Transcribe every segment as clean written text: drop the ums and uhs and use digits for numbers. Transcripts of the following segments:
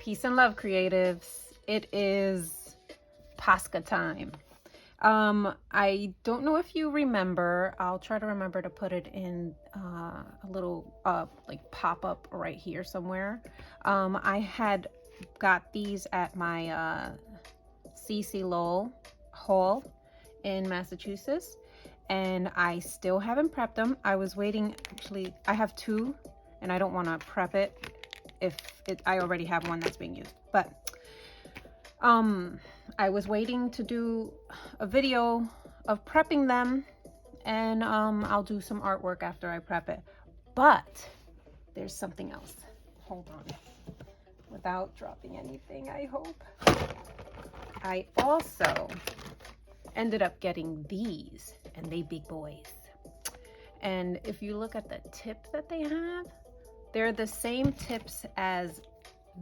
Peace and love, creatives. It is Posca time. I don't know if you remember. I'll try to remember to put it in a little like pop-up right here somewhere. I had got these at my CC Lowell haul in Massachusetts, and I still haven't prepped them. I was waiting. Actually, I have two, and I don't want to prep it if I already have one that's being used. But I was waiting to do a video of prepping them, and I'll do some artwork after I prep it. But there's something else. Hold on. Without dropping anything, I hope. I also ended up getting these, and they big boys. And if you look at the tip that they have, they're the same tips as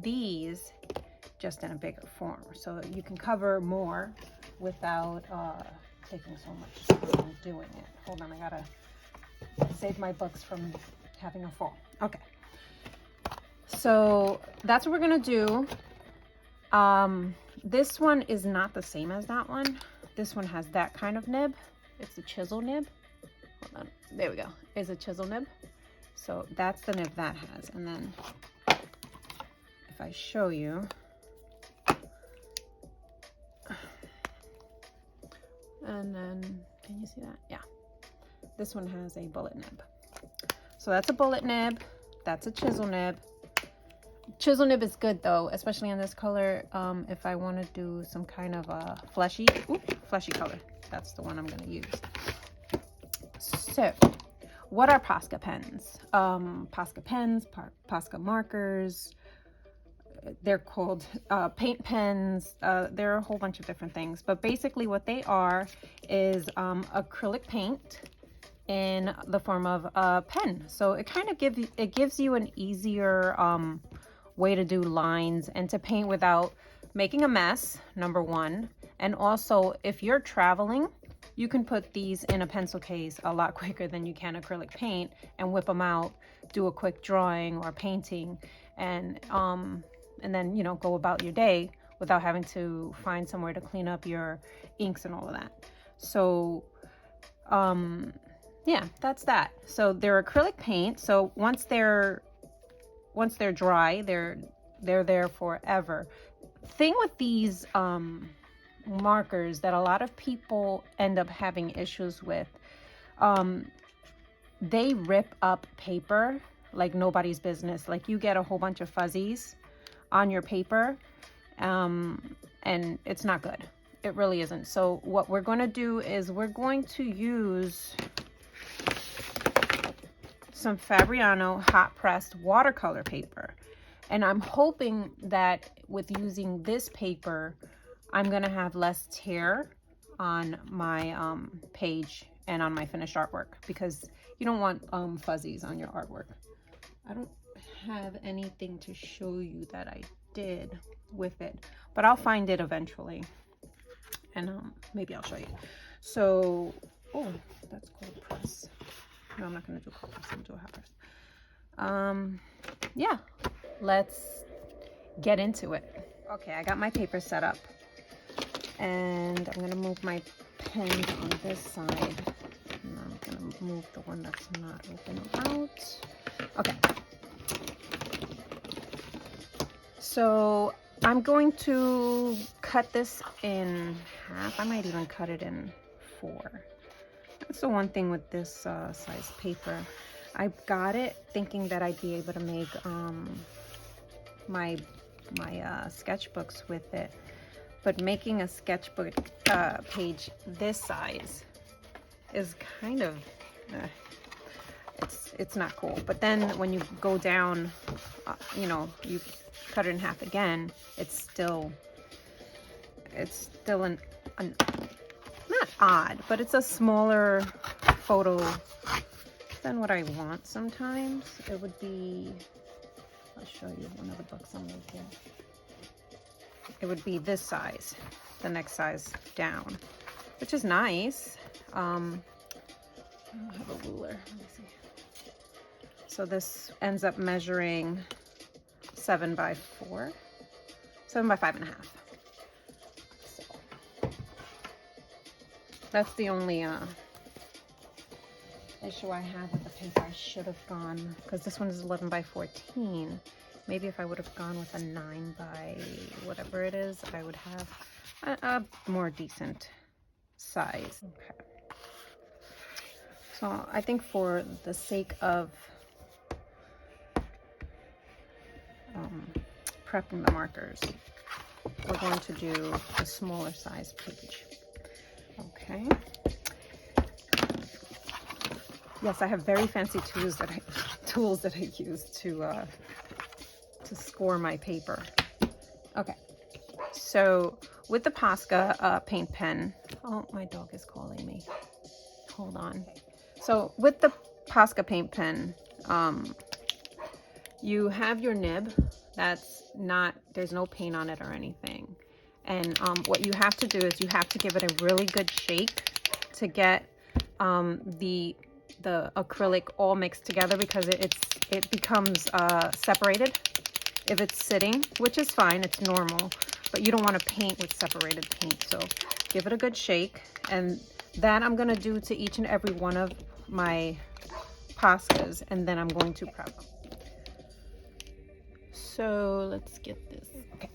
these, just in a bigger form. So you can cover more without taking so much time doing it. Hold on, I gotta save my books from having a fall. Okay. So that's what we're gonna do. This one is not the same as that one. This one has that kind of nib. It's a chisel nib. Hold on, there we go. It's a chisel nib. So that's the nib that has. And then if I show you, and then can you see that? Yeah, this one has a bullet nib. So that's a bullet nib. That's a chisel nib. Chisel nib is good though, especially in this color. If I want to do some kind of a fleshy color, that's the one I'm going to use. So what are Posca pens? Posca pens, Posca markers. They're called paint pens. There are a whole bunch of different things, but basically what they are is acrylic paint in the form of a pen. So it kind of gives you an easier way to do lines and to paint without making a mess, number one. And also, if you're traveling, you can put these in a pencil case a lot quicker than you can acrylic paint and whip them out, do a quick drawing or painting, and then, you know, go about your day without having to find somewhere to clean up your inks and all of that. So yeah, that's that. So they're acrylic paint. So once they're dry, they're there forever. Thing with these markers that a lot of people end up having issues with, they rip up paper like nobody's business. Like you get a whole bunch of fuzzies on your paper, and it's not good. It really isn't. So what we're going to do is we're going to use some Fabriano hot pressed watercolor paper, and I'm hoping that with using this paper I'm gonna have less tear on my page and on my finished artwork, because you don't want fuzzies on your artwork. I don't have anything to show you that I did with it, but I'll find it eventually, and maybe I'll show you. So, oh, that's cold press. No, I'm not going to do cold press. I'm going to do a hot press. Yeah, let's get into it. Okay, I got my paper set up, and I'm going to move my pens on this side. And I'm going to move the one that's not open out. Okay. So I'm going to cut this in half. I might even cut it in 4. That's the one thing with this size paper. I got it thinking that I'd be able to make my sketchbooks with it, but making a sketchbook page this size is kind of it's not cool. But then when you go down, you know, you cut it in half again, it's still an not odd, but it's a smaller photo than what I want sometimes. It would be, I'll show you one of the books I'm making. It would be this size, the next size down, which is nice. I don't have a ruler. Let me see. So this ends up measuring 7 by 4. 7 by 5.5. So that's the only issue I have with the paper. I should have gone, because this one is 11 by 14. Maybe if I would have gone with a 9 by whatever it is, I would have a more decent size. Okay. So I think for the sake of prepping the markers, we're going to do a smaller size page. Okay. Yes, I have very fancy tools that I use to score my paper. Okay. So with the Posca paint pen, oh, my dog is calling me. Hold on. So with the Posca paint pen, you have your nib. That's not, there's no paint on it or anything. And what you have to do is you have to give it a really good shake to get the acrylic all mixed together, because it becomes separated if it's sitting, which is fine, it's normal, but you don't want to paint with separated paint. So give it a good shake, and that I'm going to do to each and every one of my Poscas, and then I'm going to prep them. So let's get this. Okay.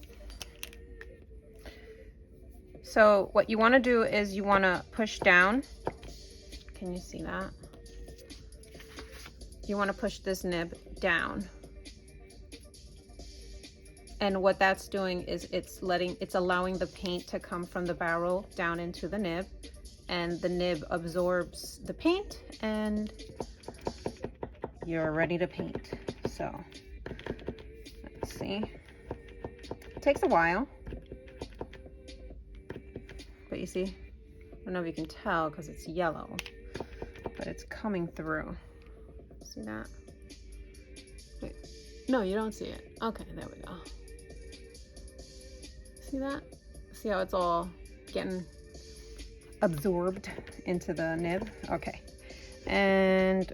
So what you want to do is you want to push down. Can you see that? You want to push this nib down. And what that's doing is it's allowing the paint to come from the barrel down into the nib, and the nib absorbs the paint and you're ready to paint. So let's see. It takes a while, but you see, I don't know if you can tell because it's yellow, but it's coming through. See that? Wait. No, you don't see it. Okay, there we go. See that? See how it's all getting absorbed into the nib? Okay. And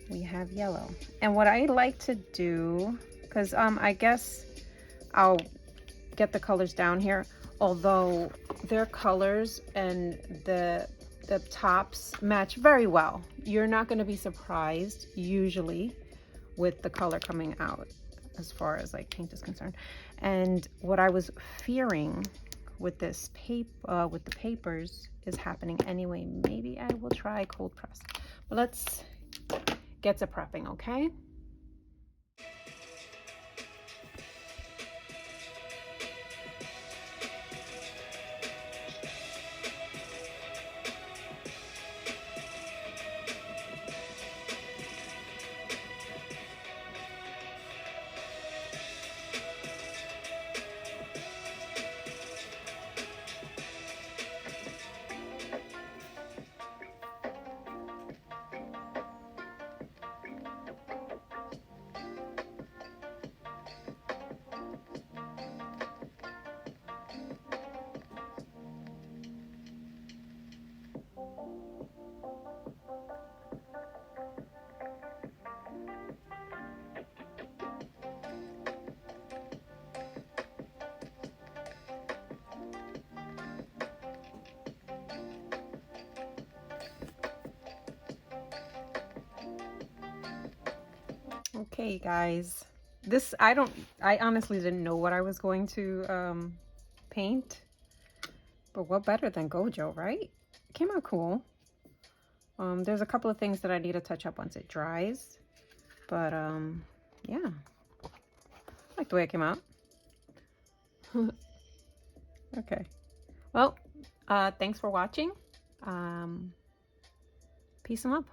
we have yellow. And what I like to do, because I guess I'll get the colors down here, although their colors and the tops match very well. You're not going to be surprised usually with the color coming out as far as like paint is concerned. And what I was fearing with this paper, with the papers, is happening anyway. Maybe I will try cold press, but let's get to prepping, okay? Okay, guys, this, I honestly didn't know what I was going to paint, but what better than Gojo, right? It came out cool. There's a couple of things that I need to touch up once it dries, but yeah, I like the way it came out. Okay, well, thanks for watching. Peace and love.